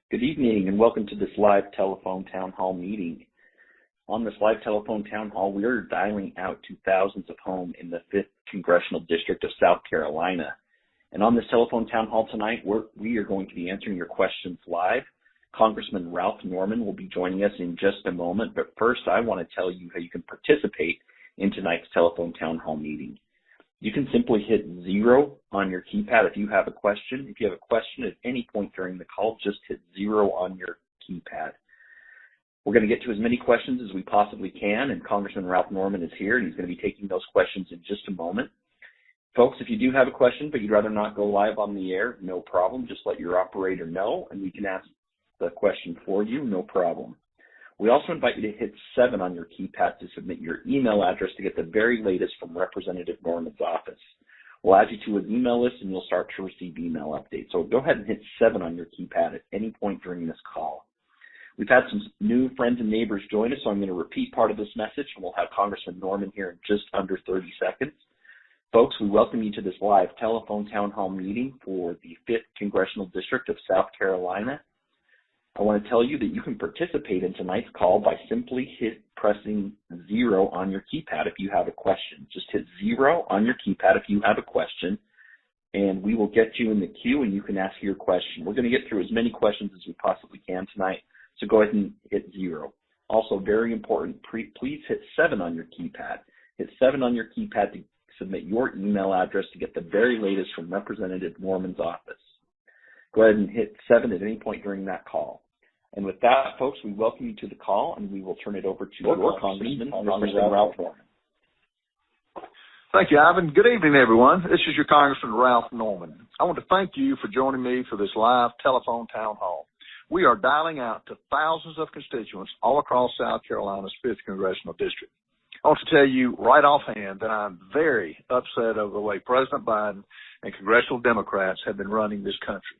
Good evening and welcome to this live telephone town hall meeting. On this live telephone town hall, we are dialing out to thousands of homes in the 5th Congressional District of South Carolina. And on this telephone town hall tonight, we are going to be answering your questions live. Congressman Ralph Norman will be joining us in just a moment, but first I want to tell you how you can participate in tonight's telephone town hall meeting. You can simply hit 0 on your keypad if you have a question. If you have a question at any point during the call, just hit 0 on your keypad. We're going to get to as many questions as we possibly can, and Congressman Ralph Norman is here, and he's going to be taking those questions in just a moment. Folks, if you do have a question, but you'd rather not go live on the air, no problem. Just let your operator know, and we can ask the question for you, no problem. We also invite you to hit 7 on your keypad to submit your email address to get the very latest from Representative Norman's office. We'll add you to his email list and you'll start to receive email updates. So go ahead and hit 7 on your keypad at any point during this call. We've had some new friends and neighbors join us, so I'm going to repeat part of this message, and we'll have Congressman Norman here in just under 30 seconds. Folks, we welcome you to this live telephone town hall meeting for the 5th Congressional District of South Carolina. I want to tell you that you can participate in tonight's call by simply pressing 0 on your keypad if you have a question. Just hit 0 on your keypad if you have a question, and we will get you in the queue and you can ask your question. We're going to get through as many questions as we possibly can tonight, so go ahead and hit 0. Also, very important, please hit 7 on your keypad. Hit 7 on your keypad to submit your email address to get the very latest from Representative Norman's office. Go ahead and hit 7 at any point during that call. And with that, folks, we welcome you to the call, and we will turn it over to your Congressman, Congressman Ralph Norman. Thank you, Ivan. Good evening, everyone. This is your Congressman Ralph Norman. I want to thank you for joining me for this live telephone town hall. We are dialing out to thousands of constituents all across South Carolina's 5th Congressional District. I want to tell you right offhand that I'm very upset over the way President Biden and congressional Democrats have been running this country.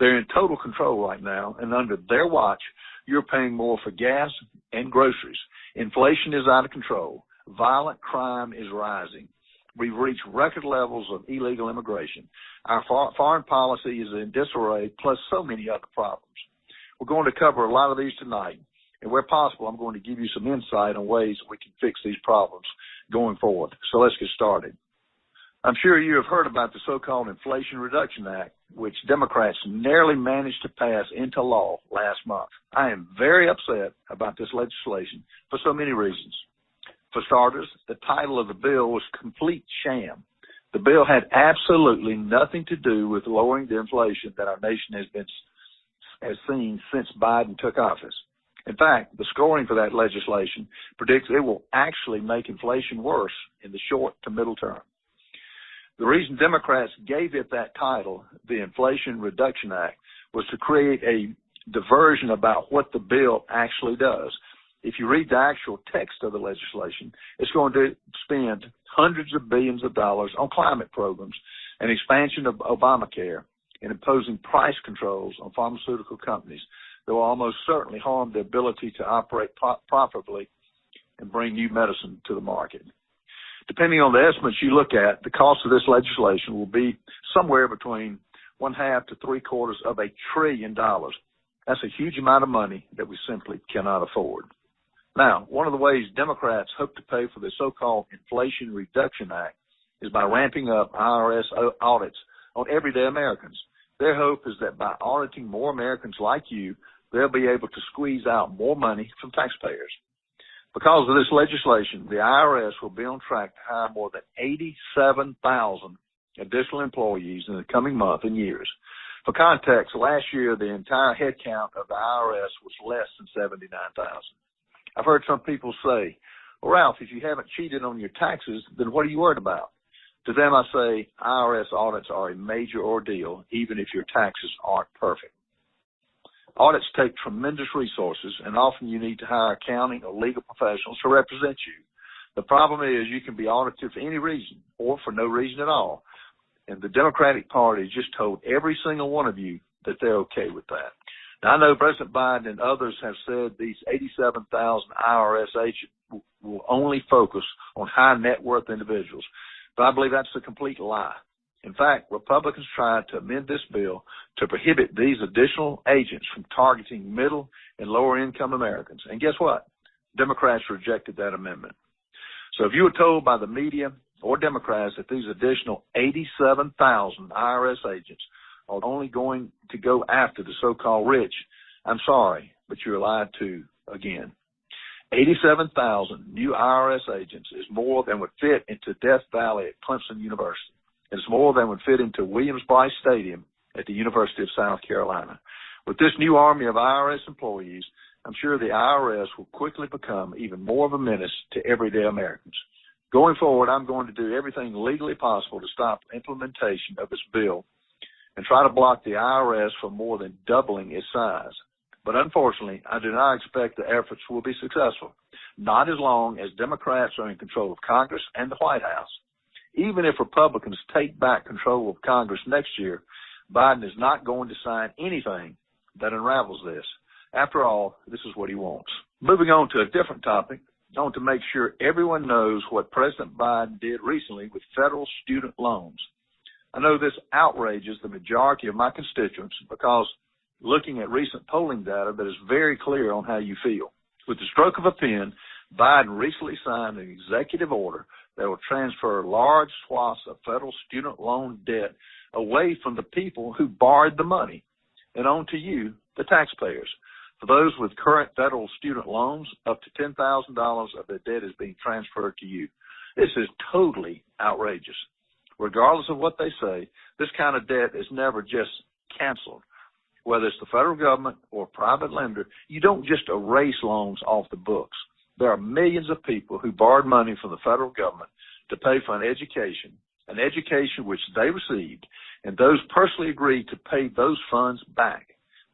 They're in total control right now, and under their watch, you're paying more for gas and groceries. Inflation is out of control. Violent crime is rising. We've reached record levels of illegal immigration. Our foreign policy is in disarray, plus so many other problems. We're going to cover a lot of these tonight, and where possible, I'm going to give you some insight on ways we can fix these problems going forward. So let's get started. I'm sure you have heard about the so-called Inflation Reduction Act, which Democrats narrowly managed to pass into law last month. I am very upset about this legislation for so many reasons. For starters, the title of the bill was complete sham. The bill had absolutely nothing to do with lowering the inflation that our nation has seen since Biden took office. In fact, the scoring for that legislation predicts it will actually make inflation worse in the short to middle term. The reason Democrats gave it that title, the Inflation Reduction Act, was to create a diversion about what the bill actually does. If you read the actual text of the legislation, it's going to spend hundreds of billions of dollars on climate programs, an expansion of Obamacare, and imposing price controls on pharmaceutical companies that will almost certainly harm the ability to operate profitably and bring new medicine to the market. Depending on the estimates you look at, the cost of this legislation will be somewhere between 1/2 to 3/4 of $1 trillion. That's a huge amount of money that we simply cannot afford. Now, one of the ways Democrats hope to pay for the so-called Inflation Reduction Act is by ramping up IRS audits on everyday Americans. Their hope is that by auditing more Americans like you, they'll be able to squeeze out more money from taxpayers. Because of this legislation, the IRS will be on track to hire more than 87,000 additional employees in the coming month and years. For context, last year, the entire headcount of the IRS was less than 79,000. I've heard some people say, well, Ralph, if you haven't cheated on your taxes, then what are you worried about? To them, I say IRS audits are a major ordeal, even if your taxes aren't perfect. Audits take tremendous resources, and often you need to hire accounting or legal professionals to represent you. The problem is you can be audited for any reason or for no reason at all, and the Democratic Party just told every single one of you that they're okay with that. Now, I know President Biden and others have said these 87,000 IRS agents will only focus on high net worth individuals, but I believe that's a complete lie. In fact, Republicans tried to amend this bill to prohibit these additional agents from targeting middle and lower income Americans. And guess what? Democrats rejected that amendment. So if you were told by the media or Democrats that these additional 87,000 IRS agents are only going to go after the so-called rich, I'm sorry, but you're lied to again. 87,000 new IRS agents is more than would fit into Death Valley at Clemson University. It's more than would fit into Williams-Brice Stadium at the University of South Carolina. With this new army of IRS employees, I'm sure the IRS will quickly become even more of a menace to everyday Americans. Going forward, I'm going to do everything legally possible to stop implementation of this bill and try to block the IRS from more than doubling its size. But unfortunately, I do not expect the efforts will be successful, not as long as Democrats are in control of Congress and the White House. Even if Republicans take back control of Congress next year, Biden is not going to sign anything that unravels this. After all, this is what he wants. Moving on to a different topic, I want to make sure everyone knows what President Biden did recently with federal student loans. I know this outrages the majority of my constituents because looking at recent polling data that is very clear on how you feel. With the stroke of a pen, Biden recently signed an executive order that will transfer large swaths of federal student loan debt away from the people who borrowed the money and onto you, the taxpayers. For those with current federal student loans, up to $10,000 of their debt is being transferred to you. This is totally outrageous. Regardless of what they say, this kind of debt is never just canceled. Whether it's the federal government or a private lender, you don't just erase loans off the books. There are millions of people who borrowed money from the federal government to pay for an education which they received, and those personally agreed to pay those funds back.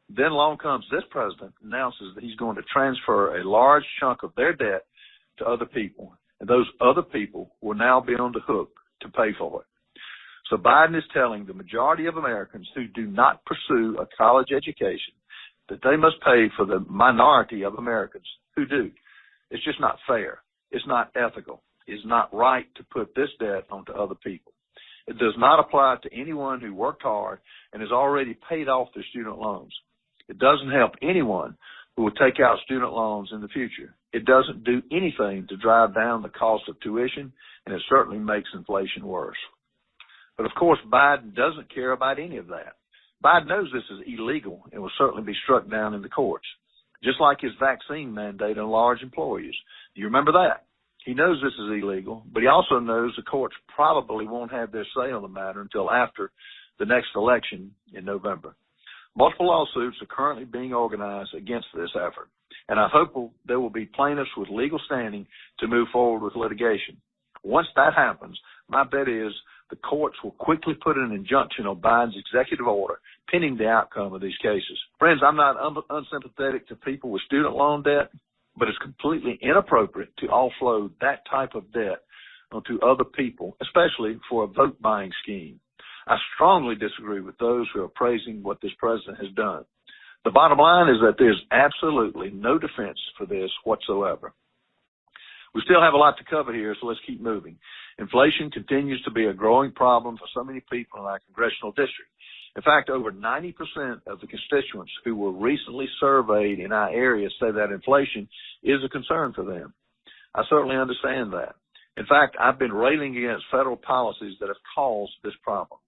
Then along comes this president, announces that he's going to transfer a large chunk of their debt to other people, and those other people will now be on the hook to pay for it. So Biden is telling the majority of Americans who do not pursue a college education that they must pay for the minority of Americans who do. It's just not fair. It's not ethical. It's not right to put this debt onto other people. It does not apply to anyone who worked hard and has already paid off their student loans. It doesn't help anyone who will take out student loans in the future. It doesn't do anything to drive down the cost of tuition, and it certainly makes inflation worse. But of course, Biden doesn't care about any of that. Biden knows this is illegal and will certainly be struck down in the courts, just like his vaccine mandate on large employers. Do you remember that? He knows this is illegal, but he also knows the courts probably won't have their say on the matter until after the next election in November. Multiple lawsuits are currently being organized against this effort, and I hope there will be plaintiffs with legal standing to move forward with litigation. Once that happens, my bet is the courts will quickly put an injunction on Biden's executive order pending the outcome of these cases. Friends, I'm not unsympathetic to people with student loan debt, but it's completely inappropriate to offload that type of debt onto other people, especially for a vote-buying scheme. I strongly disagree with those who are praising what this president has done. The bottom line is that there's absolutely no defense for this whatsoever. We still have a lot to cover here, so let's keep moving. Inflation continues to be a growing problem for so many people in our congressional district. In fact, over 90% of the constituents who were recently surveyed in our area say that inflation is a concern for them. I certainly understand that. In fact, I've been railing against federal policies that have caused this problem.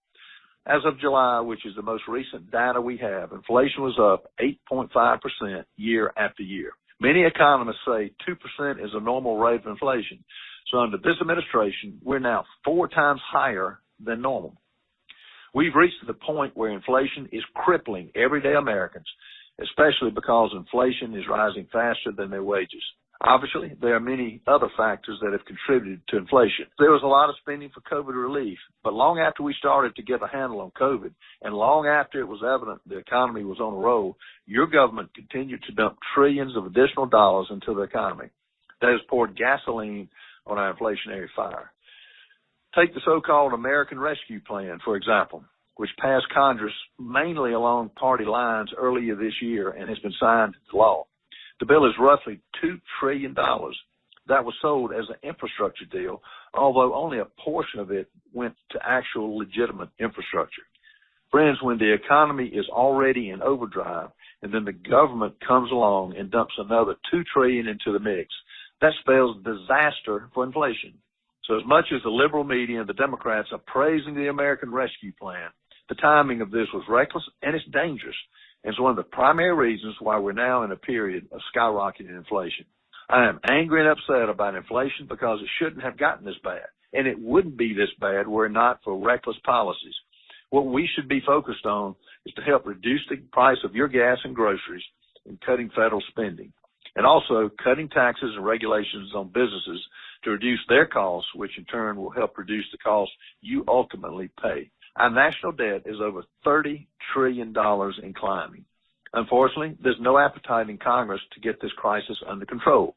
As of July, which is the most recent data we have, inflation was up 8.5% year after year. Many economists say 2% is a normal rate of inflation. So under this administration, we're now 4 times higher than normal. We've reached the point where inflation is crippling everyday Americans, especially because inflation is rising faster than their wages. Obviously, there are many other factors that have contributed to inflation. There was a lot of spending for COVID relief, but long after we started to get a handle on COVID, and long after it was evident the economy was on a roll, your government continued to dump trillions of additional dollars into the economy. That has poured gasoline on our inflationary fire. Take the so-called American Rescue Plan, for example, which passed Congress mainly along party lines earlier this year and has been signed into law. The bill is roughly $2 trillion. that was sold as an infrastructure deal, although only a portion of it went to actual legitimate infrastructure. Friends, when the economy is already in overdrive and then the government comes along and dumps another $2 trillion into the mix, that spells disaster for inflation. So as much as the liberal media and the Democrats are praising the American Rescue Plan, the timing of this was reckless and it's dangerous. And it's one of the primary reasons why we're now in a period of skyrocketing inflation. I am angry and upset about inflation because it shouldn't have gotten this bad. And it wouldn't be this bad were it not for reckless policies. What we should be focused on is to help reduce the price of your gas and groceries and cutting federal spending. And also cutting taxes and regulations on businesses to reduce their costs, which in turn will help reduce the costs you ultimately pay. Our national debt is over $30 trillion and climbing. Unfortunately, there's no appetite in Congress to get this crisis under control,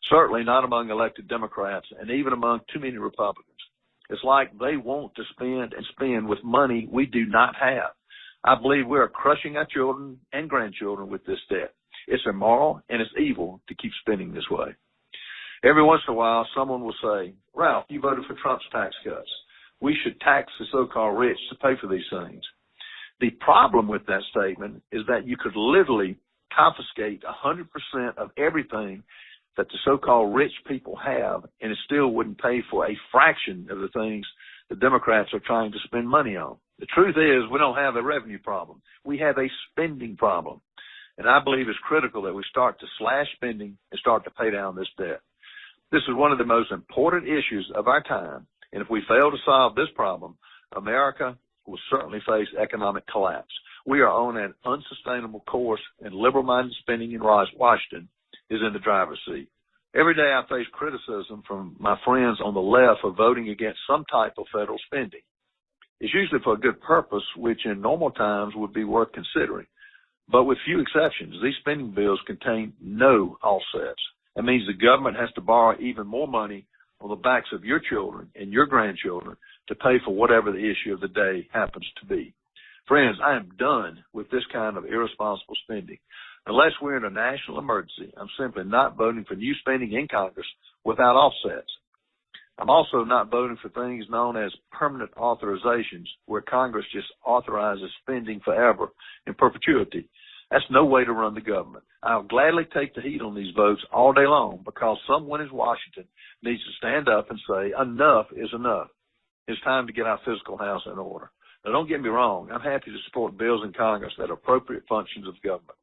certainly not among elected Democrats and even among too many Republicans. It's like they want to spend and spend with money we do not have. I believe we are crushing our children and grandchildren with this debt. It's immoral and it's evil to keep spending this way. Every once in a while, someone will say, Ralph, you voted for Trump's tax cuts. We should tax the so-called rich to pay for these things. The problem with that statement is that you could literally confiscate 100% of everything that the so-called rich people have, and it still wouldn't pay for a fraction of the things the Democrats are trying to spend money on. The truth is we don't have a revenue problem. We have a spending problem. And I believe it's critical that we start to slash spending and start to pay down this debt. This is one of the most important issues of our time. And if we fail to solve this problem, America will certainly face economic collapse. We are on an unsustainable course, and liberal-minded spending in Washington is in the driver's seat. Every day I face criticism from my friends on the left for voting against some type of federal spending. It's usually for a good purpose, which in normal times would be worth considering. But with few exceptions, these spending bills contain no offsets. That means the government has to borrow even more money on the backs of your children and your grandchildren to pay for whatever the issue of the day happens to be. Friends, I am done with this kind of irresponsible spending. Unless we're in a national emergency, I'm simply not voting for new spending in Congress without offsets. I'm also not voting for things known as permanent authorizations, where Congress just authorizes spending forever in perpetuity. That's no way to run the government. I'll gladly take the heat on these votes all day long because someone in Washington needs to stand up and say enough is enough. It's time to get our fiscal house in order. Now, don't get me wrong. I'm happy to support bills in Congress that are appropriate functions of government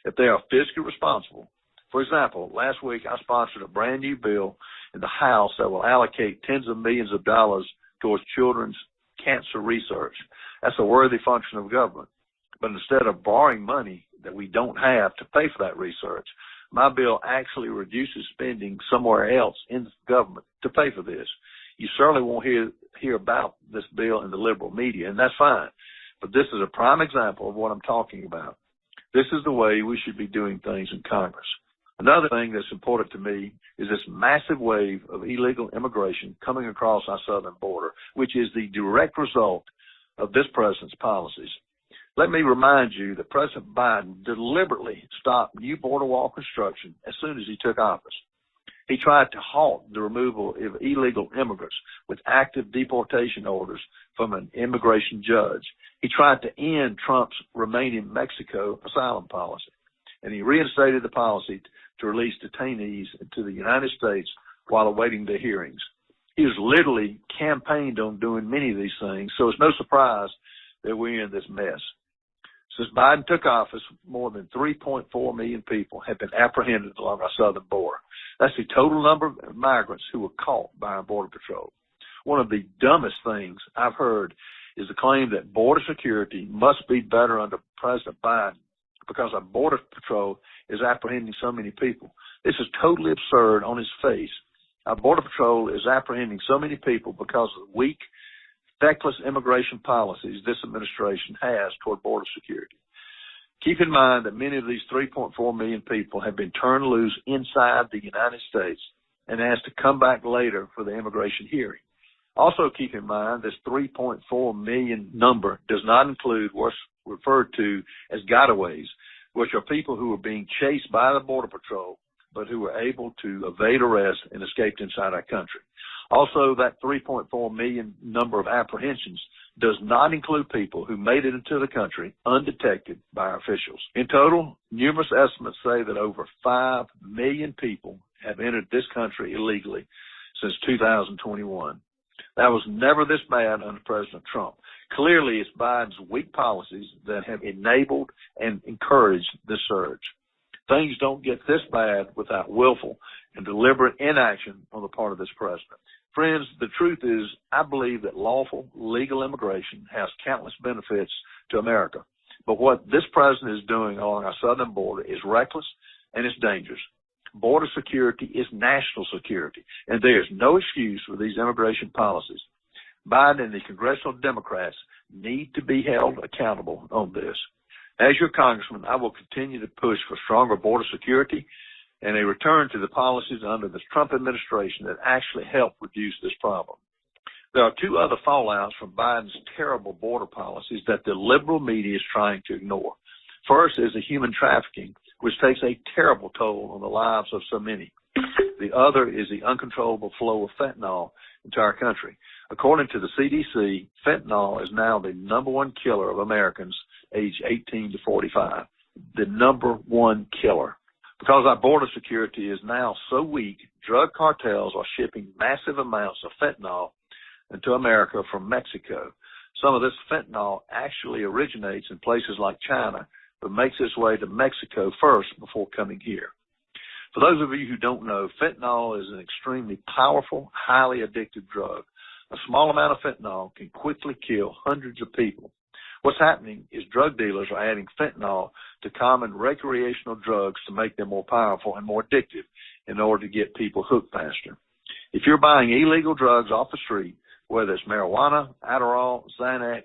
if they are fiscally responsible. For example, last week I sponsored a brand new bill in the House that will allocate tens of millions of dollars towards children's cancer research. That's a worthy function of government. But instead of borrowing money that we don't have to pay for that research, my bill actually reduces spending somewhere else in the government to pay for this. You certainly won't hear about this bill in the liberal media, and that's fine. But this is a prime example of what I'm talking about. This is the way we should be doing things in Congress. Another thing that's important to me is this massive wave of illegal immigration coming across our southern border, which is the direct result of this president's policies. Let me remind you that President Biden deliberately stopped new border wall construction as soon as he took office. He tried to halt the removal of illegal immigrants with active deportation orders from an immigration judge. He tried to end Trump's Remain in Mexico asylum policy, and he reinstated the policy to release detainees into the United States while awaiting their hearings. He has literally campaigned on doing many of these things, so it's no surprise that we're in this mess. Since Biden took office, more than 3.4 million people have been apprehended along our southern border. That's the total number of migrants who were caught by our Border Patrol. One of the dumbest things I've heard is the claim that border security must be better under President Biden because our Border Patrol is apprehending so many people. This is totally absurd on its face. Our Border Patrol is apprehending so many people because of the weak, feckless immigration policies this administration has toward border security. Keep in mind that many of these 3.4 million people have been turned loose inside the United States and asked to come back later for the immigration hearing. Also keep in mind this 3.4 million number does not include what's referred to as gotaways, which are people who are being chased by the Border Patrol but who were able to evade arrest and escaped inside our country. Also, that 3.4 million number of apprehensions does not include people who made it into the country undetected by our officials. In total, numerous estimates say that over 5 million people have entered this country illegally since 2021. That was never this bad under President Trump. Clearly, it's Biden's weak policies that have enabled and encouraged this surge. Things don't get this bad without willful and deliberate inaction on the part of this president. Friends, the truth is, I believe that lawful, legal immigration has countless benefits to America. But what this president is doing along our southern border is reckless and it's dangerous. Border security is national security, and there is no excuse for these immigration policies. Biden and the congressional Democrats need to be held accountable on this. As your congressman, I will continue to push for stronger border security and a return to the policies under the Trump administration that actually help reduce this problem. There are two other fallouts from Biden's terrible border policies that the liberal media is trying to ignore. First is the human trafficking, which takes a terrible toll on the lives of so many. The other is the uncontrollable flow of fentanyl into our country. According to the CDC, fentanyl is now the number one killer of Americans aged 18 to 45. The number one killer. Because our border security is now so weak, drug cartels are shipping massive amounts of fentanyl into America from Mexico. Some of this fentanyl actually originates in places like China, but makes its way to Mexico first before coming here. For those of you who don't know, fentanyl is an extremely powerful, highly addictive drug. A small amount of fentanyl can quickly kill hundreds of people. What's happening is drug dealers are adding fentanyl to common recreational drugs to make them more powerful and more addictive in order to get people hooked faster. If you're buying illegal drugs off the street, whether it's marijuana, Adderall, Xanax,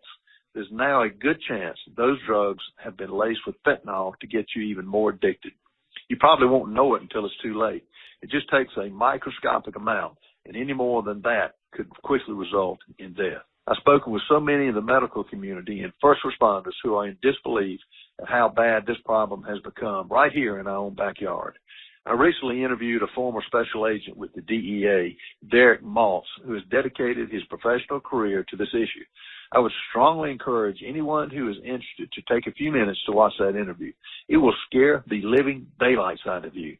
there's now a good chance those drugs have been laced with fentanyl to get you even more addicted. You probably won't know it until it's too late. It just takes a microscopic amount, and any more than that could quickly result in death. I've spoken with so many in the medical community and first responders who are in disbelief at how bad this problem has become right here in our own backyard. I recently interviewed a former special agent with the DEA, Derek Maltz, who has dedicated his professional career to this issue. I would strongly encourage anyone who is interested to take a few minutes to watch that interview. It will scare the living daylights out of you.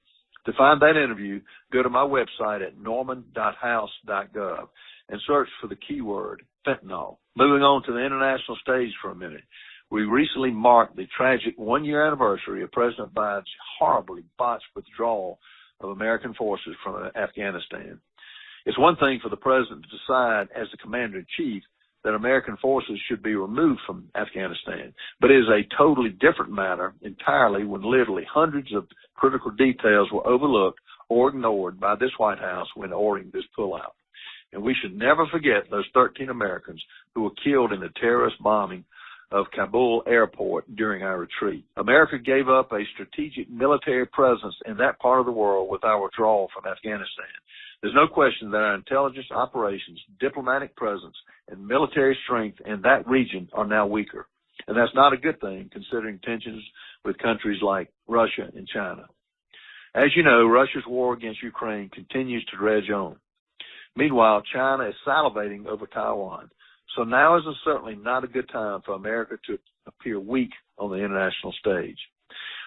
To find that interview, go to my website at norman.house.gov and search for the keyword fentanyl. Moving on to the international stage for a minute. We recently marked the tragic one-year anniversary of President Biden's horribly botched withdrawal of American forces from Afghanistan. It's one thing for the president to decide as the commander-in-chief that American forces should be removed from Afghanistan, but it is a totally different matter entirely when literally hundreds of critical details were overlooked or ignored by this White House when ordering this pullout. And we should never forget those 13 Americans who were killed in the terrorist bombing of Kabul airport during our retreat. America gave up a strategic military presence in that part of the world with our withdrawal from Afghanistan. There's no question that our intelligence operations, diplomatic presence, and military strength in that region are now weaker. And that's not a good thing considering tensions with countries like Russia and China. As you know, Russia's war against Ukraine continues to dredge on. Meanwhile, China is salivating over Taiwan. So now is certainly not a good time for America to appear weak on the international stage.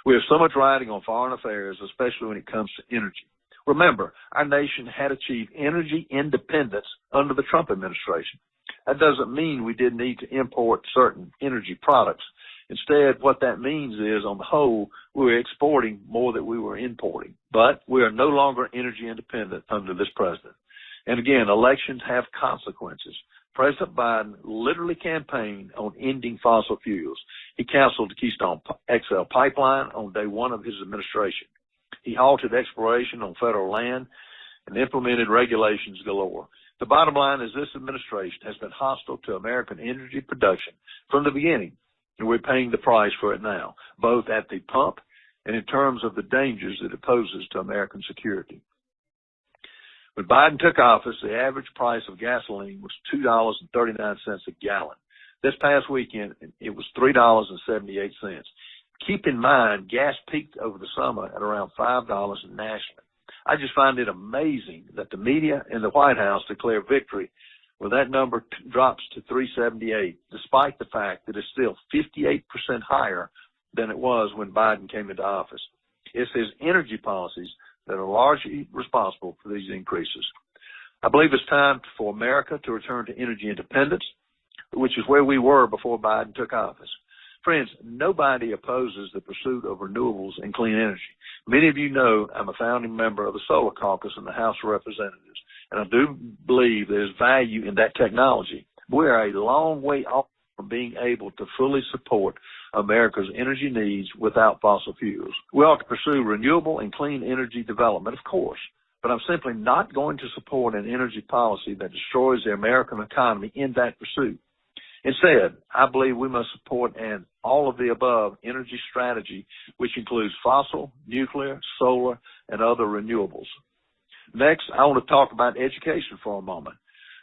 We have so much riding on foreign affairs, especially when it comes to energy. Remember, our nation had achieved energy independence under the Trump administration. That doesn't mean we didn't need to import certain energy products. Instead, what that means is, on the whole, we were exporting more than we were importing. But we are no longer energy independent under this president. And again, elections have consequences. President Biden literally campaigned on ending fossil fuels. He canceled the Keystone XL pipeline on day one of his administration. He halted exploration on federal land and implemented regulations galore. The bottom line is this administration has been hostile to American energy production from the beginning, and we're paying the price for it now, both at the pump and in terms of the dangers that it poses to American security. When Biden took office, the average price of gasoline was $2.39 a gallon. This past weekend, it was $3.78. Keep in mind, gas peaked over the summer at around $5 nationally. I just find it amazing that the media and the White House declare victory when that number drops to $3.78, despite the fact that it's still 58% higher than it was when Biden came into office. It's his energy policies that are largely responsible for these increases. I believe it's time for America to return to energy independence, which is where we were before Biden took office. Friends, nobody opposes the pursuit of renewables and clean energy. Many of you know I'm a founding member of the Solar Caucus in the House of Representatives, and I do believe there's value in that technology. We are a long way off from being able to fully support America's energy needs without fossil fuels. We ought to pursue renewable and clean energy development, of course, but I'm simply not going to support an energy policy that destroys the American economy in that pursuit. Instead, I believe we must support an all-of-the-above energy strategy, which includes fossil, nuclear, solar, and other renewables. Next, I want to talk about education for a moment.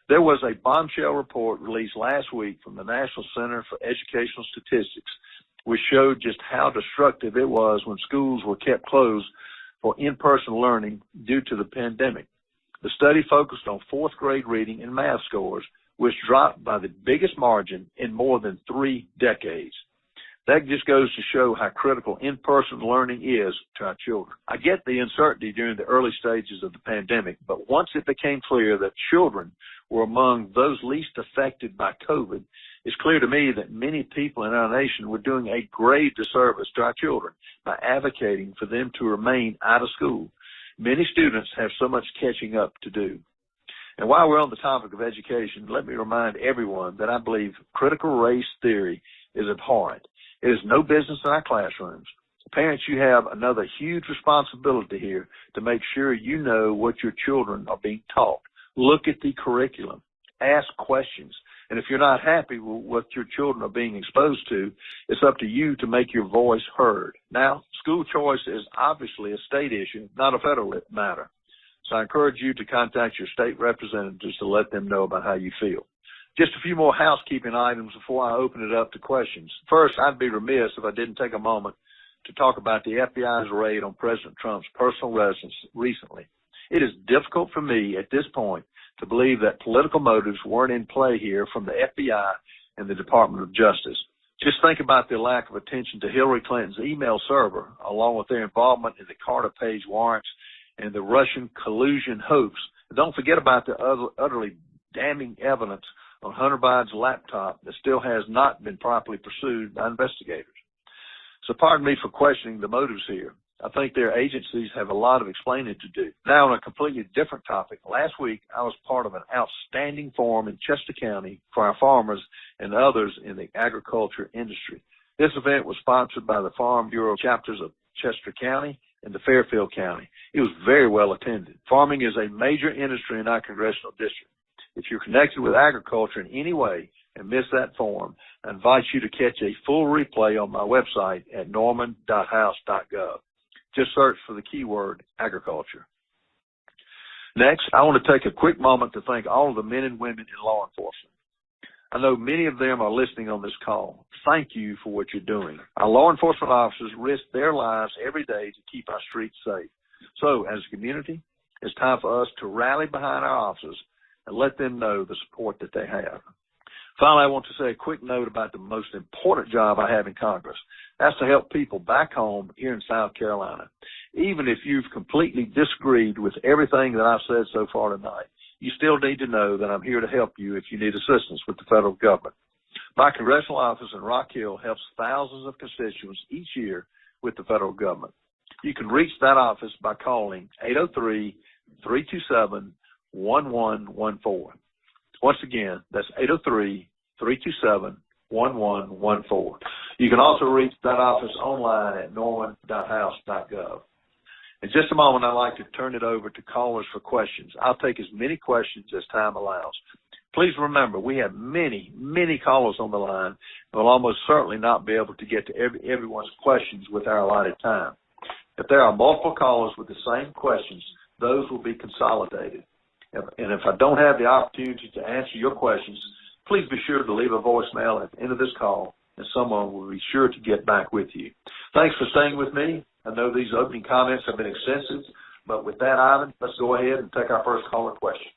There was a bombshell report released last week from the National Center for Educational Statistics, which showed just how destructive it was when schools were kept closed for in-person learning due to the pandemic. The study focused on fourth grade reading and math scores, which dropped by the biggest margin in more than 3 decades. That just goes to show how critical in-person learning is to our children. I get the uncertainty during the early stages of the pandemic, but once it became clear that children were among those least affected by COVID, it's clear to me that many people in our nation were doing a grave disservice to our children by advocating for them to remain out of school. Many students have so much catching up to do. And while we're on the topic of education, let me remind everyone that I believe critical race theory is abhorrent. It is no business in our classrooms. Parents, you have another huge responsibility here to make sure you know what your children are being taught. Look at the curriculum. Ask questions. And if you're not happy with what your children are being exposed to, it's up to you to make your voice heard. Now, school choice is obviously a state issue, not a federal matter. So I encourage you to contact your state representatives to let them know about how you feel. Just a few more housekeeping items before I open it up to questions. First, I'd be remiss if I didn't take a moment to talk about the FBI's raid on President Trump's personal residence recently. It is difficult for me at this point to believe that political motives weren't in play here from the FBI and the Department of Justice. Just think about the lack of attention to Hillary Clinton's email server, along with their involvement in the Carter Page warrants and the Russian collusion hoax. Don't forget about the utterly damning evidence on Hunter Biden's laptop that still has not been properly pursued by investigators. So pardon me for questioning the motives here. I think their agencies have a lot of explaining to do. Now, on a completely different topic, last week I was part of an outstanding forum in Chester County for our farmers and others in the agriculture industry. This event was sponsored by the Farm Bureau chapters of Chester County and the Fairfield County. It was very well attended. Farming is a major industry in our congressional district. If you're connected with agriculture in any way and miss that forum, I invite you to catch a full replay on my website at norman.house.gov. Just search for the keyword agriculture. Next, I want to take a quick moment to thank all of the men and women in law enforcement. I know many of them are listening on this call. Thank you for what you're doing. Our law enforcement officers risk their lives every day to keep our streets safe. So, as a community, it's time for us to rally behind our officers and let them know the support that they have. Finally, I want to say a quick note about the most important job I have in Congress. That's to help people back home here in South Carolina. Even if you've completely disagreed with everything that I've said so far tonight, you still need to know that I'm here to help you if you need assistance with the federal government. My congressional office in Rock Hill helps thousands of constituents each year with the federal government. You can reach that office by calling 803-327-1114. Once again, that's 803-327-1114. You can also reach that office online at norman.house.gov. In just a moment, I'd like to turn it over to callers for questions. I'll take as many questions as time allows. Please remember, we have many, many callers on the line and will almost certainly not be able to get to everyone's questions with our allotted time. If there are multiple callers with the same questions, those will be consolidated. And if I don't have the opportunity to answer your questions, please be sure to leave a voicemail at the end of this call, and someone will be sure to get back with you. Thanks for staying with me. I know these opening comments have been extensive, but with that, Ivan, let's go ahead and take our first caller question.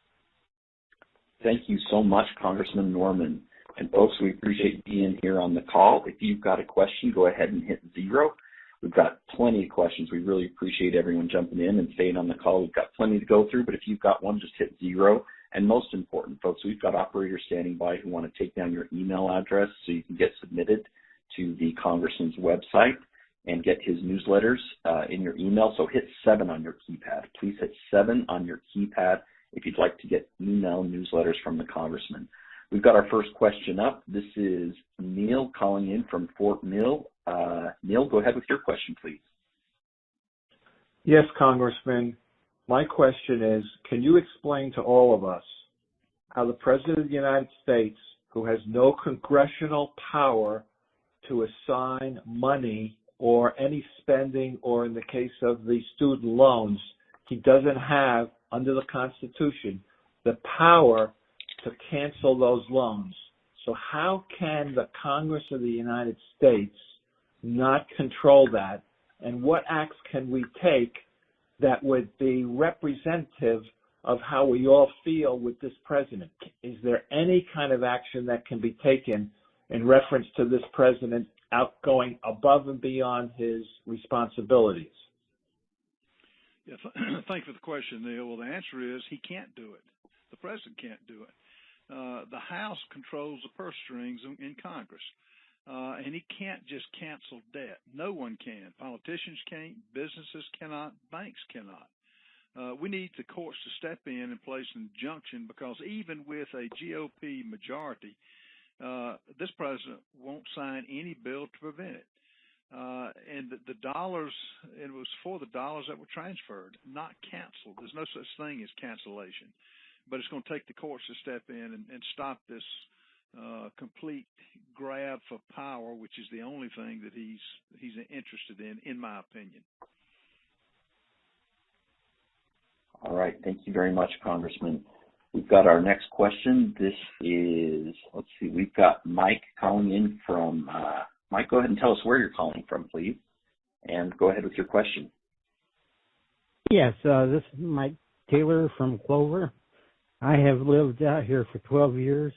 Thank you so much, Congressman Norman. And folks, we appreciate being here on the call. If you've got a question, go ahead and hit 0. We've got plenty of questions. We really appreciate everyone jumping in and staying on the call. We've got plenty to go through, but if you've got one, just hit 0. And most important, folks, we've got operators standing by who want to take down your email address so you can get submitted to the Congressman's website and get his newsletters in your email. So hit 7 on your keypad. Please hit 7 on your keypad if you'd like to get email newsletters from the Congressman. We've got our first question up. This is Neil calling in from Fort Mill. Neil, go ahead with your question, please. Yes, Congressman. My question is, can you explain to all of us how the President of the United States, who has no congressional power to assign money or any spending, or in the case of the student loans, he doesn't have, under the Constitution, the power to cancel those loans? So how can the Congress of the United States not control that? And what acts can we take that would be representative of how we all feel with this president? Is there any kind of action that can be taken in reference to this president going above and beyond his responsibilities? Yeah, thank you for the question, Neil. Well, the answer is he can't do it. The president can't do it. The House controls the purse strings in Congress, and he can't just cancel debt. No one can. Politicians can't. Businesses cannot. Banks cannot. We need the courts to step in and place an injunction, because even with a GOP majority, this president won't sign any bill to prevent it. And the dollars, it was for the dollars that were transferred, not canceled. There's no such thing as cancellation. But it's going to take the courts to step in and stop this complete grab for power, which is the only thing that he's interested in my opinion. All right. Thank you very much, Congressman. We've got our next question. This is, let's see, we've got Mike calling in from, Mike, go ahead and tell us where you're calling from, please, and go ahead with your question. Yes, this is Mike Taylor from Clover. I have lived out here for 12 years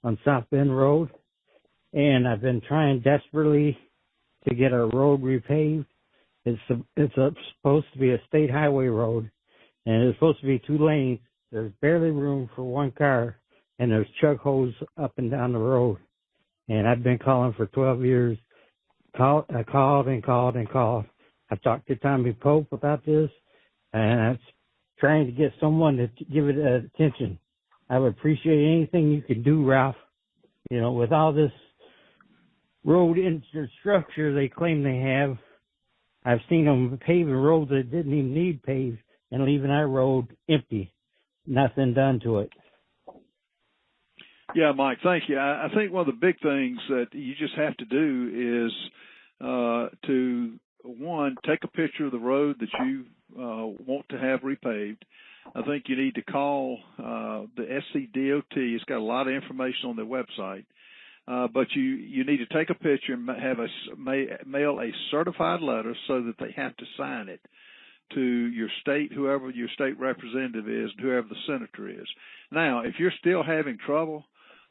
on South Bend Road, and I've been trying desperately to get our road repaved. It's supposed to be a state highway road, and it's supposed to be 2 lanes. There's barely room for 1 car, and there's chuck hose up and down the road. And I've been calling for 12 years. I called and called and called. I've talked to Tommy Pope about this, and I'm trying to get someone to give it attention. I would appreciate anything you can do, Ralph. You know, with all this road infrastructure they claim they have, I've seen them paving roads that didn't even need paved and leaving our road empty. Nothing done to it. Yeah, Mike, thank you. I think one of the big things that you just have to do is to, one, take a picture of the road that you want to have repaved. I think you need to call the SCDOT. It's got a lot of information on their website. But you need to take a picture and mail a certified letter so that they have to sign it to your state, whoever your state representative is, whoever the senator is. Now, if you're still having trouble,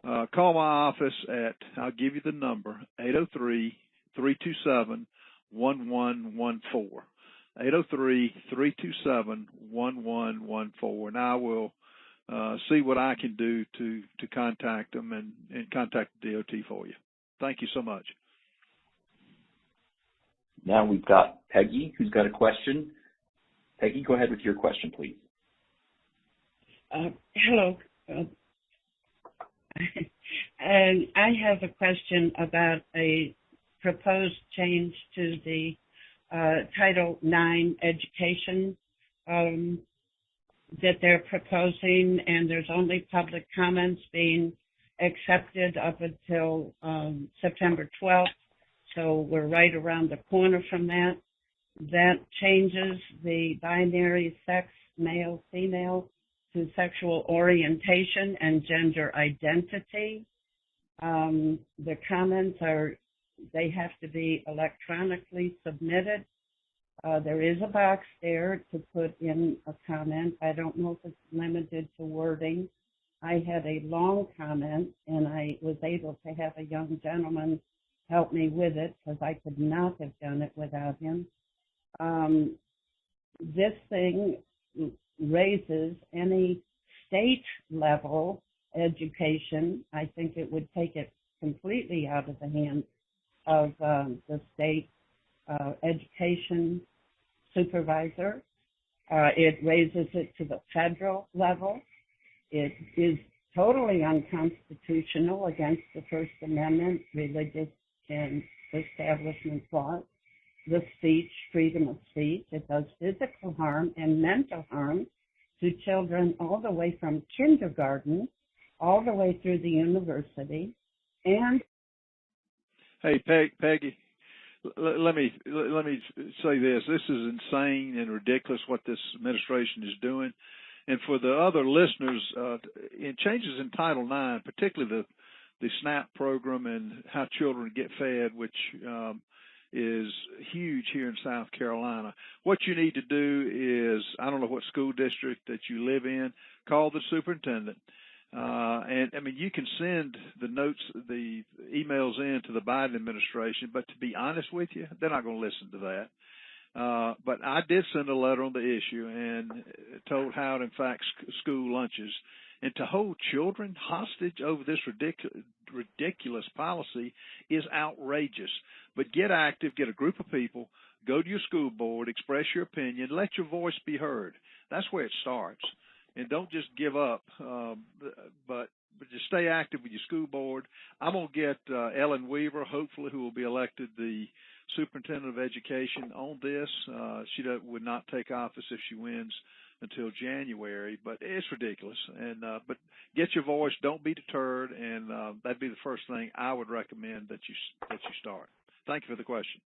call my office at, I'll give you the number, 803-327-1114. 803-327-1114. And I will see what I can do to contact them and contact the DOT for you. Thank you so much. Now we've got Peggy, who's got a question. Peggy, go ahead with your question, please. Hello. And I have a question about a proposed change to the Title IX education that they're proposing, and there's only public comments being accepted up until September 12th, so we're right around the corner from that. That changes the binary sex, male, female, to sexual orientation and gender identity. The comments are They have to be electronically submitted. There is a box there to put in a comment. I don't know if it's limited to wording. I had a long comment, and I was able to have a young gentleman help me with it because I could not have done it without him. This thing raises any state-level education. I think it would take it completely out of the hands of the state education supervisor. It raises it to the federal level. It is totally unconstitutional against the First Amendment, religious and establishment clause, the speech, freedom of speech. It does physical harm and mental harm to children all the way from kindergarten all the way through the university. And hey, Peggy, let me say this. This is insane and ridiculous what this administration is doing. And for the other listeners, in changes in Title IX, particularly the SNAP program and how children get fed, which is huge here in South Carolina. What you need to do is, I don't know what school district that you live in, call the superintendent. And I mean, you can send the notes, the emails in to the Biden administration, but to be honest with you, they're not going to listen to that. But I did send a letter on the issue and told how, in fact, school lunches, and to hold children hostage over this ridiculous policy is outrageous. But get active, get a group of people, go to your school board, express your opinion, let your voice be heard. That's where it starts. And don't just give up, but just stay active with your school board. I'm going to get Ellen Weaver, hopefully, who will be elected the superintendent of education, on this. She would not take office if she wins until January, but it's ridiculous. And but get your voice, don't be deterred, and that'd be the first thing I would recommend that you start. Thank you for the question.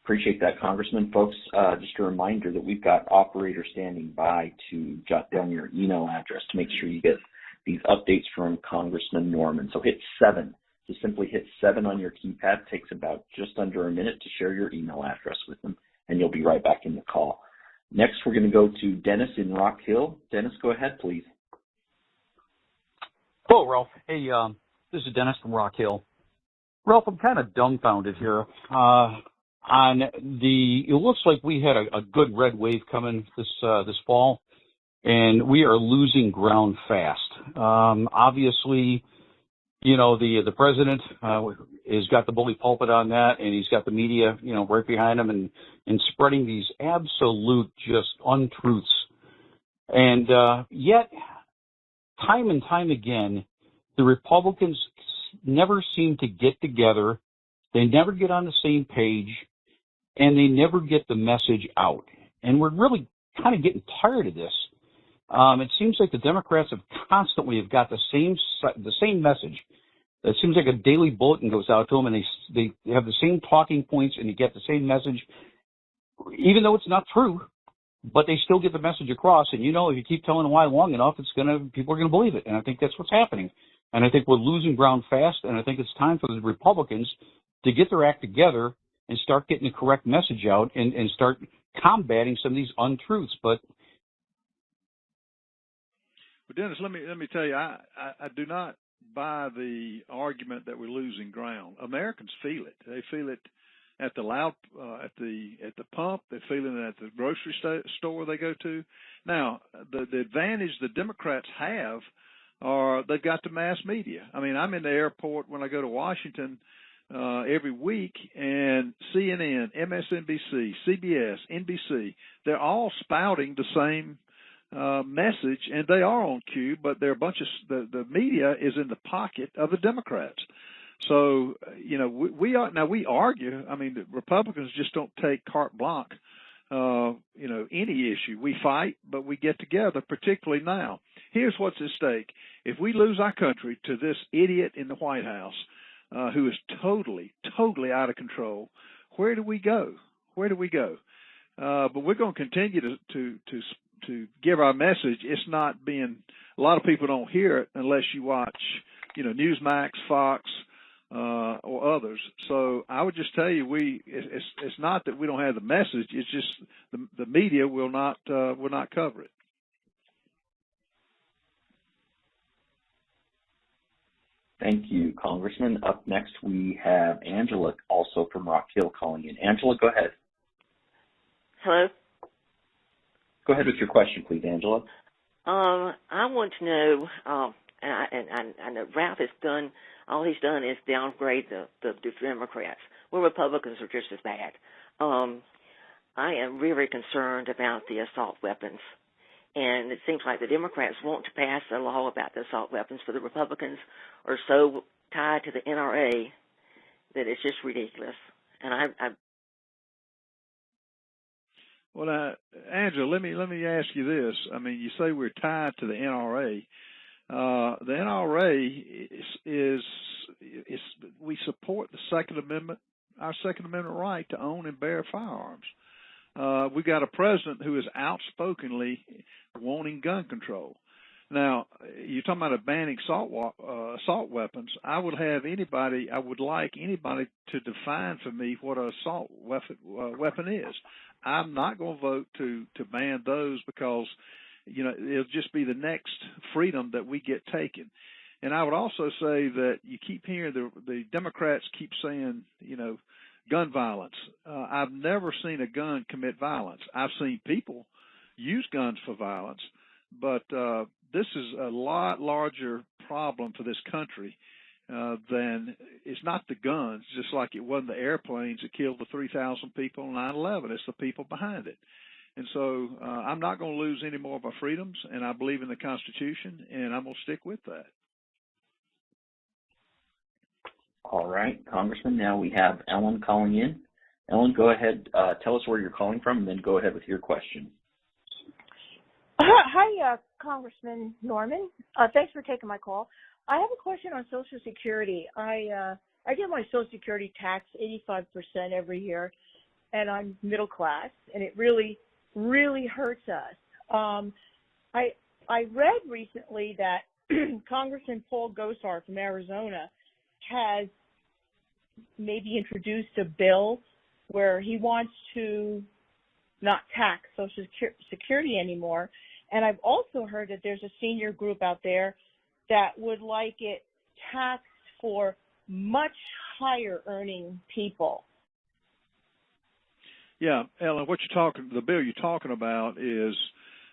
Appreciate that, Congressman. Folks, just a reminder that we've got operators standing by to jot down your email address to make sure you get these updates from Congressman Norman. So hit 7. Just simply hit 7 on your keypad. It takes about just under a minute to share your email address with them, and you'll be right back in the call. Next, we're going to go to Dennis in Rock Hill. Dennis, go ahead, please. Hello, Ralph. Hey, this is Dennis from Rock Hill. Ralph, I'm kind of dumbfounded here. It looks like we had a good red wave coming this fall, and we are losing ground fast. Obviously, you know, the president has got the bully pulpit on that, and he's got the media, you know, right behind him and spreading these absolute just untruths. And yet, time and time again, the Republicans never seem to get together. They never get on the same page, and they never get the message out. And we're really kind of getting tired of this. It seems like the Democrats have got the same message. It seems like a daily bulletin goes out to them, and they have the same talking points, and you get the same message, even though it's not true. But they still get the message across. And you know, if you keep telling a lie long enough, people are going to believe it. And I think that's what's happening. And I think we're losing ground fast. And I think it's time for the Republicans to get their act together and start getting the correct message out and start combating some of these untruths. But Dennis, let me tell you, I do not buy the argument that we're losing ground. Americans feel it. They feel it at the at the pump. They feel it at the grocery store they go to. Now, the advantage the Democrats have are they've got the mass media. I mean, I'm in the airport when I go to Washington every week, and CNN, MSNBC, CBS, NBC, they're all spouting the same message, and they are on cue, but they're a bunch of the media is in the pocket of the Democrats. So, you know, we argue. I mean, the Republicans just don't take carte blanche, you know, any issue. We fight, but we get together, particularly now. Here's what's at stake. If we lose our country to this idiot in the White House, who is totally out of control, where do we go? Where do we go? But we're going to continue to give our message. It's not being, a lot of people don't hear it unless you watch, you know, Newsmax, Fox, or others. So I would just tell you, it's not that we don't have the message. It's just the media will not cover it. Thank you, Congressman. Up next, we have Angela, also from Rock Hill, calling in. Angela, go ahead. Hello? Go ahead with your question, please, Angela. I want to know, and I know Ralph has done, all he's done is downgrade the Democrats. Well, Republicans are just as bad. I am very concerned about the assault weapons. And it seems like the Democrats want to pass a law about the assault weapons, but the Republicans are so tied to the NRA that it's just ridiculous. And Well, Angela, let me ask you this. I mean, you say we're tied to the NRA. The NRA is we support the Second Amendment, our Second Amendment right to own and bear firearms. We got a president who is outspokenly wanting gun control. Now, you're talking about banning assault weapons. I would like anybody to define for me what an assault weapon is. I'm not going to vote to ban those because, it'll just be the next freedom that we get taken. And I would also say that you keep hearing the Democrats keep saying, gun violence. I've never seen a gun commit violence. I've seen people use guns for violence, but this is a lot larger problem for this country than it's not the guns, just like it wasn't the airplanes that killed the 3,000 people on 9/11. It's the people behind it. And so I'm not going to lose any more of my freedoms, and I believe in the Constitution, and I'm going to stick with that. All right, Congressman, now we have Ellen calling in. Ellen, go ahead, tell us where you're calling from, and then go ahead with your question. Hi, Congressman Norman. Thanks for taking my call. I have a question on Social Security. I get my Social Security tax 85% every year, and I'm middle class, and it really, really hurts us. I read recently that Congressman Paul Gosar from Arizona has maybe introduced a bill where he wants to not tax Social Security anymore. And I've also heard that there's a senior group out there that would like it taxed for much higher earning people. Yeah, Ellen, the bill you're talking about is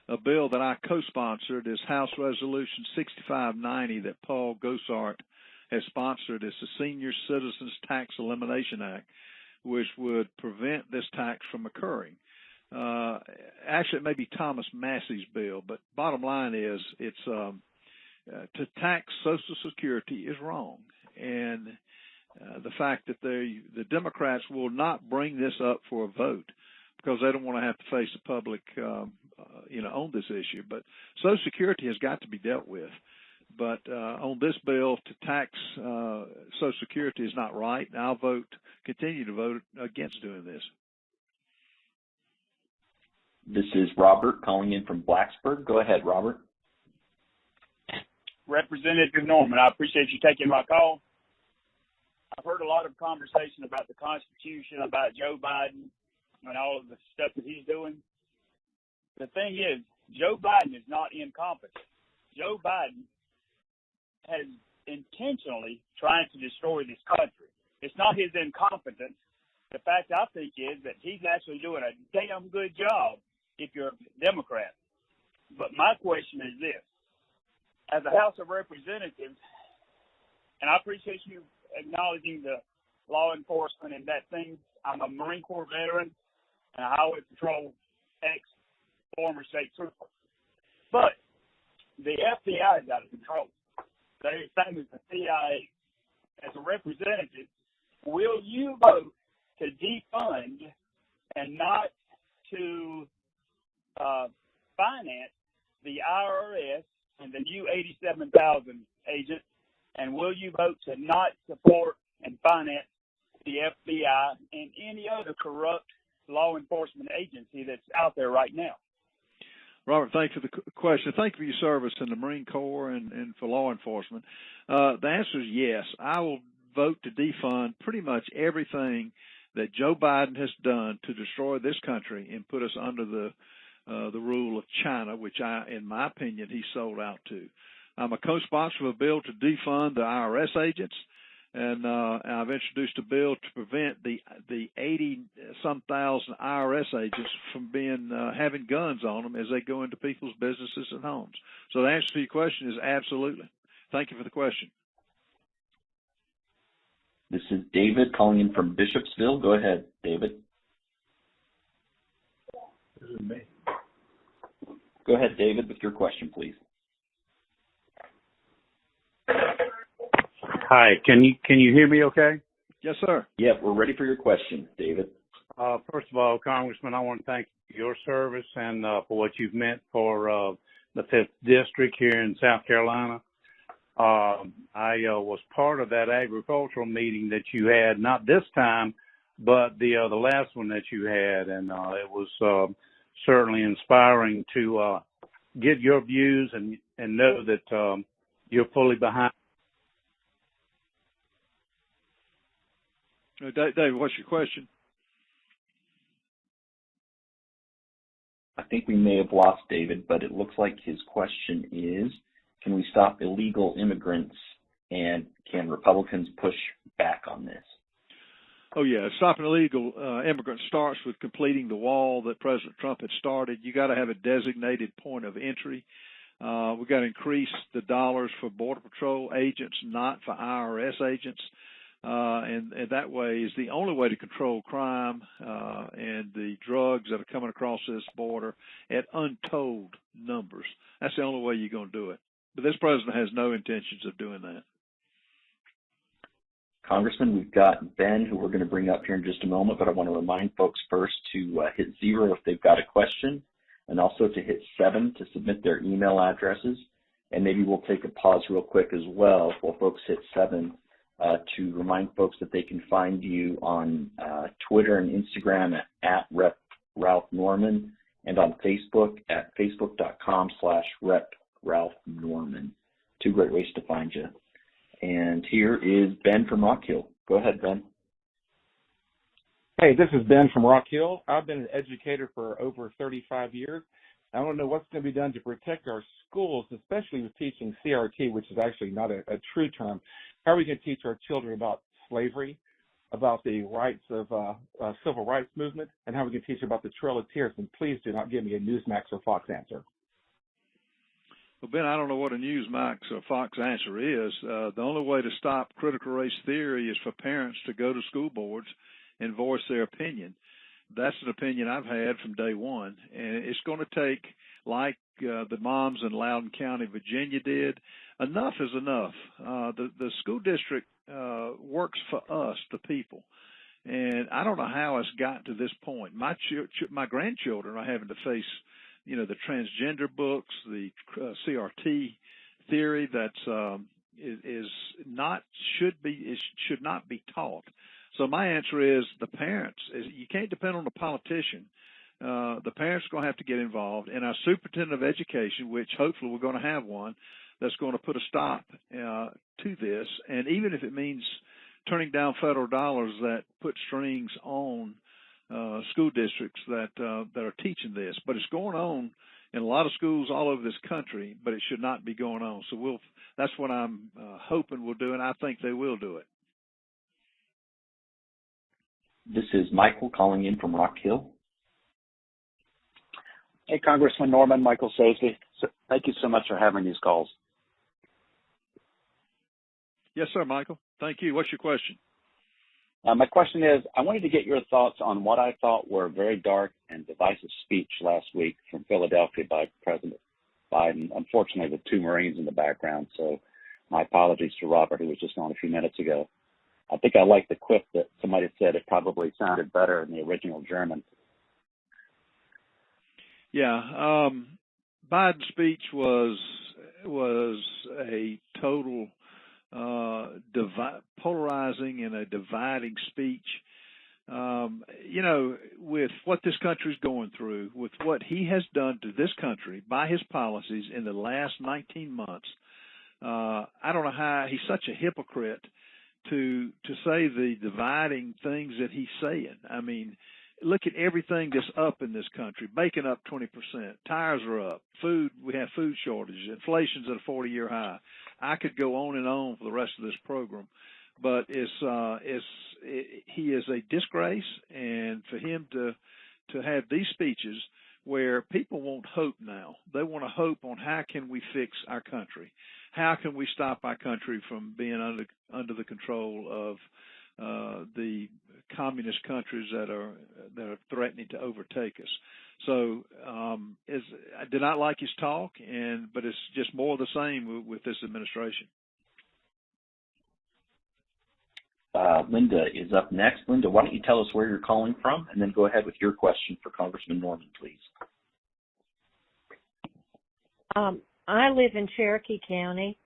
a bill that I co-sponsored. Is House Resolution 6590 that Paul Gosar has sponsored. It's the Senior Citizens Tax Elimination Act, which would prevent this tax from occurring. Actually, it may be Thomas Massey's bill, but bottom line is it's to tax Social Security is wrong. And the fact that the Democrats will not bring this up for a vote because they don't want to have to face the public, on this issue. But Social Security has got to be dealt with. But on this bill, to tax Social Security is not right. And I'll continue to vote against doing this. This is Robert calling in from Blacksburg. Go ahead, Robert. Representative Norman, I appreciate you taking my call. I've heard a lot of conversation about the Constitution, about Joe Biden, and all of the stuff that he's doing. The thing is, Joe Biden is not incompetent. Joe Biden has intentionally trying to destroy this country. It's not his incompetence. The fact I think is that he's actually doing a damn good job if you're a Democrat. But my question is this. As a House of Representatives, and I appreciate you acknowledging the law enforcement and that thing. I'm a Marine Corps veteran and a Highway Patrol ex-former state trooper. But the FBI is out of control. They're same as the CIA. As a representative, will you vote to defund and not to finance the IRS and the new 87,000 agents? And will you vote to not support and finance the FBI and any other corrupt law enforcement agency that's out there right now? Robert, thanks for the question. Thank you for your service in the Marine Corps and for law enforcement. The answer is yes. I will vote to defund pretty much everything that Joe Biden has done to destroy this country and put us under the rule of China, which in my opinion, he sold out to. I'm a co-sponsor of a bill to defund the IRS agents, and I've introduced a bill to prevent the 80-some thousand IRS agents from having guns on them as they go into people's businesses and homes. So the answer to your question is absolutely. Thank you for the question. This is David calling in from Bishopsville. Go ahead, David. This is me. Go ahead, David, with your question, please. Hi, can you hear me okay? Yes, sir. Yeah, we're ready for your question, David. First of all, Congressman, I want to thank your service and for what you've meant for the 5th District here in South Carolina. I was part of that agricultural meeting that you had, not this time, but the last one that you had, and it was certainly inspiring to get your views and know that you're fully behind. David, what's your question? I think we may have lost David, but it looks like his question is, can we stop illegal immigrants, and can Republicans push back on this? Oh, yeah. Stopping illegal immigrants starts with completing the wall that President Trump had started. You got to have a designated point of entry. We've got to increase the dollars for Border Patrol agents, not for IRS agents. And that way is the only way to control crime and the drugs that are coming across this border at untold numbers. That's the only way you're going to do it. But this president has no intentions of doing that. Congressman, we've got Ben, who we're going to bring up here in just a moment, but I want to remind folks first to hit 0 if they've got a question, and also to hit 7 to submit their email addresses. And maybe we'll take a pause real quick as well while folks hit 7 to remind folks that they can find you on Twitter and Instagram at Rep. Ralph Norman, and on Facebook at facebook.com/Rep. Ralph Norman. 2 great ways to find you. And here is Ben from Rock Hill. Go ahead, Ben. Hey, this is Ben from Rock Hill. I've been an educator for over 35 years. I want to know what's going to be done to protect our schools, especially with teaching CRT, which is actually not a true term. How are we going to teach our children about slavery, about the rights of civil rights movement, and how we can teach about the Trail of Tears? And please do not give me a Newsmax or Fox answer. Well, Ben, I don't know what a Newsmax or Fox answer is. The only way to stop critical race theory is for parents to go to school boards and voice their opinion. That's an opinion I've had from day one, and it's going to take, like the moms in Loudoun County, Virginia did, enough is enough. The school district works for us, the people, and I don't know how it's gotten to this point. My grandchildren are having to face, the transgender books, the CRT theory that should not be taught. So my answer is the parents. You can't depend on the politician. The parents are going to have to get involved. And our superintendent of education, which hopefully we're going to have one, that's going to put a stop to this. And even if it means turning down federal dollars that put strings on school districts that are teaching this. But it's going on in a lot of schools all over this country, but it should not be going on. So that's what I'm hoping we'll do, and I think they will do it. This is Michael calling in from Rock Hill. Hey, Congressman Norman, Michael Sosley. Thank you so much for having these calls. Yes, sir, Michael. Thank you. What's your question? My question is, I wanted to get your thoughts on what I thought were very dark and divisive speech last week from Philadelphia by President Biden, unfortunately with 2 Marines in the background, so my apologies to Robert, who was just on a few minutes ago. I think I like the quip that somebody said it probably sounded better in the original German. Yeah, Biden's speech was a total polarizing and a dividing speech. With what this country's going through, with what he has done to this country by his policies in the last 19 months, I don't know how he's such a hypocrite to say the dividing things that he's saying. I mean, look at everything that's up in this country. Bacon up 20%. Tires are up. Food, we have food shortages. Inflation's at a 40-year high. I could go on and on for the rest of this program, but he is a disgrace, and for him to have these speeches where people want hope now. They want to hope on how can we fix our country? How can we stop our country from being under the control of the communist countries that are threatening to overtake us? So I did not like his talk, but it's just more of the same with this administration. Linda is up next. Linda, why don't you tell us where you're calling from, and then go ahead with your question for Congressman Norman, please. I live in Cherokee County,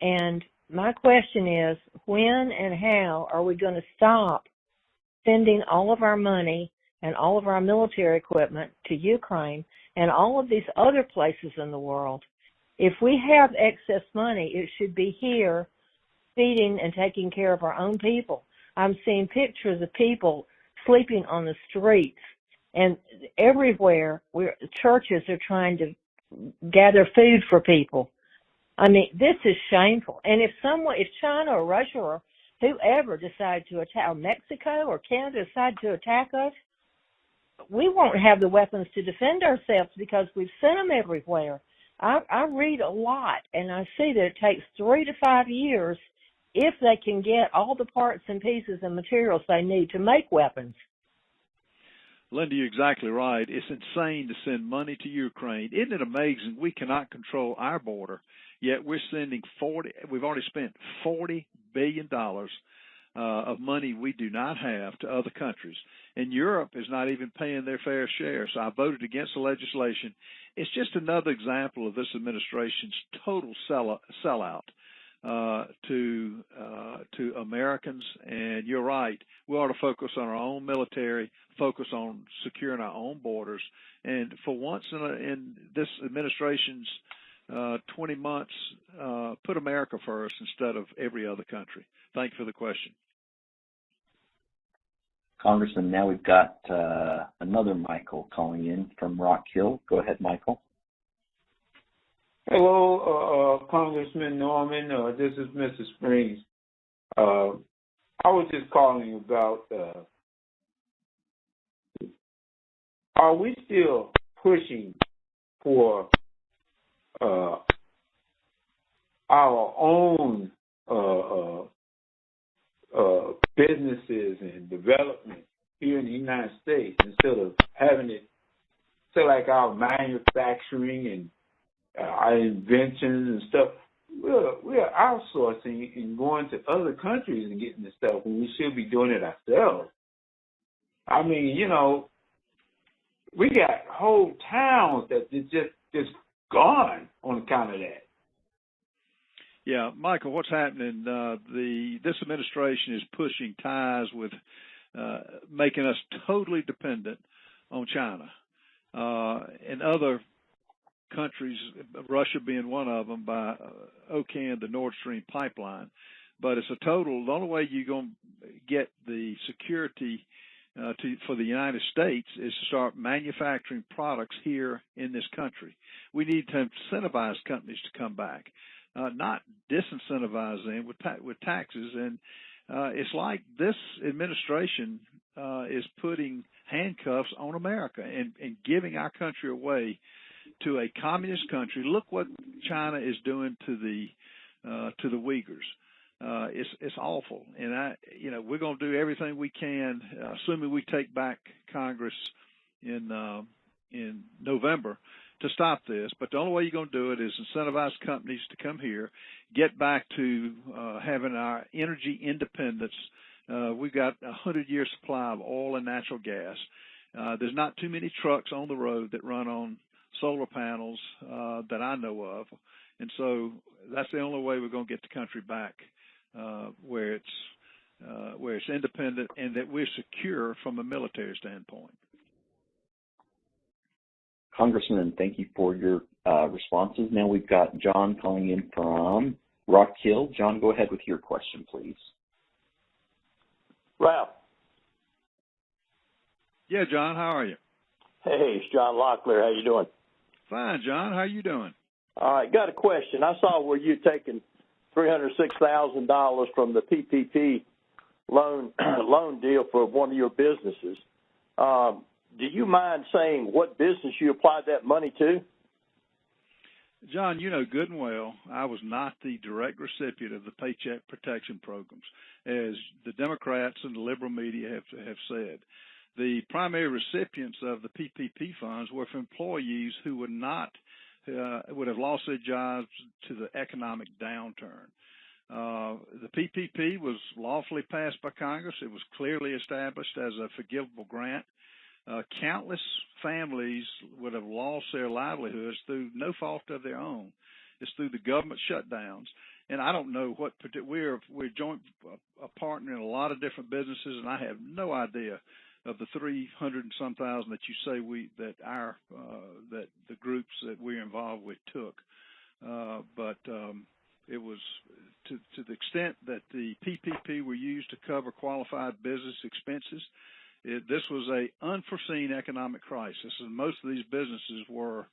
and my question is, when and how are we going to stop sending all of our money and all of our military equipment to Ukraine and all of these other places in the world? If we have excess money, it should be here feeding and taking care of our own people. I'm seeing pictures of people sleeping on the streets, and everywhere churches are trying to gather food for people. I mean, this is shameful. And if China or Russia or whoever decide to attack, or Mexico or Canada decide to attack us, we won't have the weapons to defend ourselves because we've sent them everywhere. I read a lot, and I see that it takes 3 to 5 years if they can get all the parts and pieces and materials they need to make weapons. Linda, you're exactly right. It's insane to send money to Ukraine. Isn't it amazing we cannot control our border, yet we're sending we've already spent $40 billion of money we do not have to other countries. And Europe is not even paying their fair share. So I voted against the legislation. It's just another example of this administration's total sellout to Americans. And you're right. We ought to focus on our own military, focus on securing our own borders. And for once in this administration's 20 months, put America first instead of every other country. Thank you for the question. Congressman, now we've got another Michael calling in from Rock Hill. Go ahead, Michael. Hello, Congressman Norman. This is Mr. Springs. I was just calling about, are we still pushing for our own businesses and development here in the United States instead of having it like our manufacturing and our inventions and stuff? We're outsourcing and going to other countries and getting the stuff when we should be doing it ourselves. I mean, we got whole towns that is just gone on account of that. Yeah, Michael, what's happening? This administration is pushing ties with, making us totally dependent on China and other countries, Russia being one of them, by OCAN, the Nord Stream pipeline. But it's the only way you're going to get the security for the United States is to start manufacturing products here in this country. We need to incentivize companies to come back, not disincentivize them with taxes. And it's like this administration is putting handcuffs on America and giving our country away to a communist country. Look what China is doing to the Uyghurs. It's awful, and we're going to do everything we can, assuming we take back Congress in November, to stop this. But the only way you're going to do it is incentivize companies to come here, get back to having our energy independence. We've got a 100-year supply of oil and natural gas. There's not too many trucks on the road that run on solar panels that I know of, and so that's the only way we're going to get the country back where it's independent and that we're secure from a military standpoint. Congressman, thank you for your responses. Now we've got John calling in from Rock Hill. John, go ahead with your question, please. Ralph. Yeah, John, how are you? Hey, it's John Locklear. How you doing? Fine, John. How you doing? All right, got a question. I saw where you're taking $306,000 from the PPP loan deal for one of your businesses. Do you mind saying what business you applied that money to? John, you know good and well I was not the direct recipient of the Paycheck Protection Programs, as the Democrats and the liberal media have said. The primary recipients of the PPP funds were for employees who would have lost their jobs to the economic downturn. The PPP was lawfully passed by Congress. It was clearly established as a forgivable grant. Countless families would have lost their livelihoods through no fault of their own. It's through the government shutdowns. And I don't know what we're joint a partner in a lot of different businesses, and I have no idea of the 300 and some thousand that you say that the groups that we're involved with took. But it was to the extent that the PPP were used to cover qualified business expenses. This was a unforeseen economic crisis, and most of these businesses were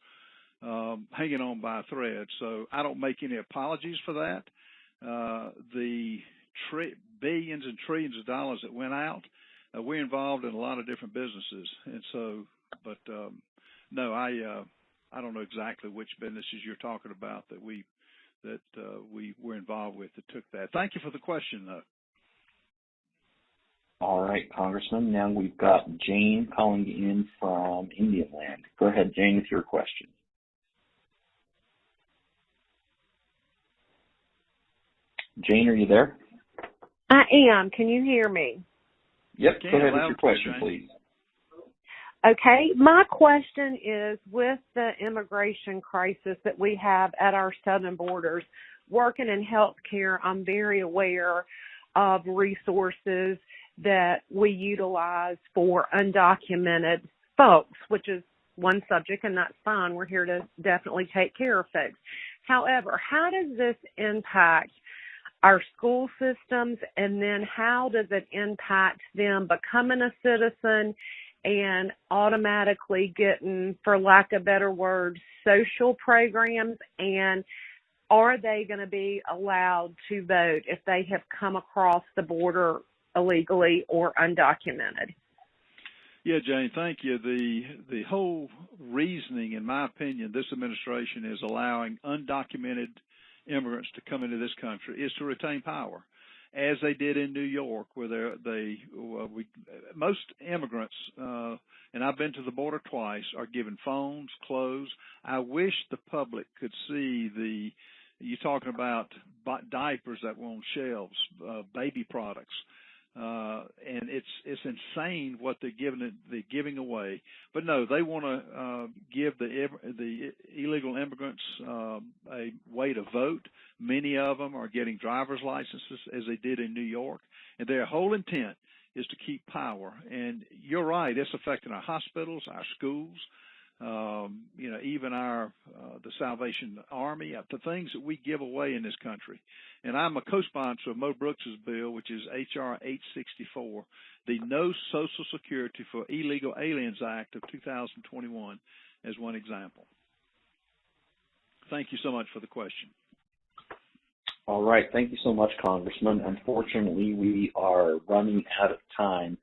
hanging on by a thread. So I don't make any apologies for that. The billions and trillions of dollars that went out, we're involved in a lot of different businesses, and so, but no, I don't know exactly which businesses you're talking about that we were involved with that took that. Thank you for the question, though. All right, Congressman. Now we've got Jane calling in from Indian Land. Go ahead, Jane, with your question. Jane, are you there? I am. Can you hear me? Yep. Go ahead with your question, please. Okay. My question is, with the immigration crisis that we have at our southern borders, working in healthcare, I'm very aware of resources that we utilize for undocumented folks, which is one subject, and that's fine. We're here to definitely take care of folks. However, how does this impact our school systems, and then how does it impact them becoming a citizen and automatically getting, for lack of better words, social programs, and are they going to be allowed to vote if they have come across the border illegally or undocumented? Yeah, Jane, thank you. The whole reasoning, in my opinion, this administration is allowing undocumented immigrants to come into this country is to retain power, as they did in New York, where most immigrants, and I've been to the border twice, are given phones, clothes. I wish the public could see you're talking about diapers that were on shelves, baby products. And it's insane what they're giving away. But no, they want to give the illegal immigrants a way to vote. Many of them are getting driver's licenses, as they did in New York, and their whole intent is to keep power. And you're right, it's affecting our hospitals, our schools, even the Salvation Army, the things that we give away in this country. And I'm a co-sponsor of Mo Brooks's bill, which is H.R. 864, the No Social Security for Illegal Aliens Act of 2021, as one example. Thank you so much for the question. All right. Thank you so much, Congressman. Unfortunately, we are running out of time,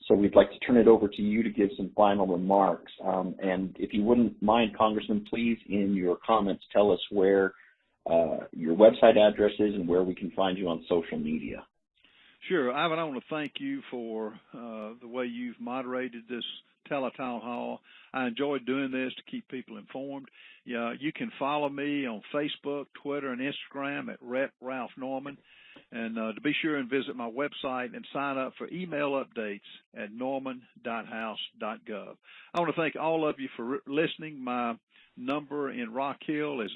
so we'd like to turn it over to you to give some final remarks. And if you wouldn't mind, Congressman, please, in your comments, tell us where your website address is and where we can find you on social media. Sure. Ivan, I want to thank you for the way you've moderated this teletown hall. I enjoyed doing this to keep people informed. You can follow me on Facebook, Twitter, and Instagram at Rep. Ralph Norman. And to be sure and visit my website and sign up for email updates at norman.house.gov. I want to thank all of you for listening. My number in Rock Hill is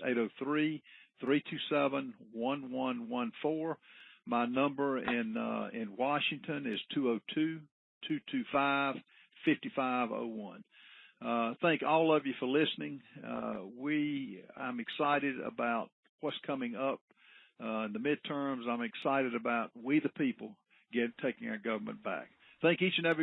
803-327-1114. My number in Washington is 202-225-5501. Thank all of you for listening. I'm excited about what's coming up in the midterms. I'm excited about we the people taking our government back. Thank each and every